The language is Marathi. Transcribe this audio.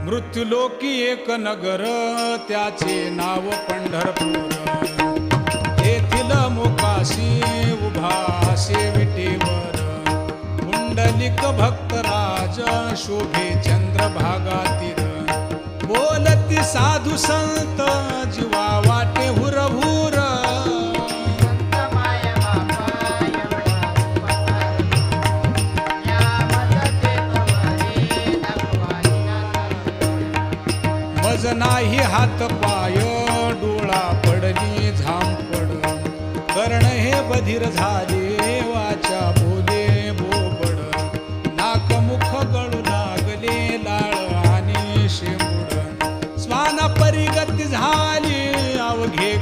मृत्युलोकी एक नगर त्याचे नाव पंढरपूर. येथील मोकाशी उभा विटेवर पुंडलिक भक्तराज शोभे चंद्रभागातील. बोलती साधू संत जीवा वाटे हुरहुर. मज नाही हात पाय डोळा पडली झांपड. कर्ण हे बधीर झाले वाचा बोले बोबड. नाक मुख गळू लागले लाळ आणि शेंबुड. स्वाना परिगती झाली अवघे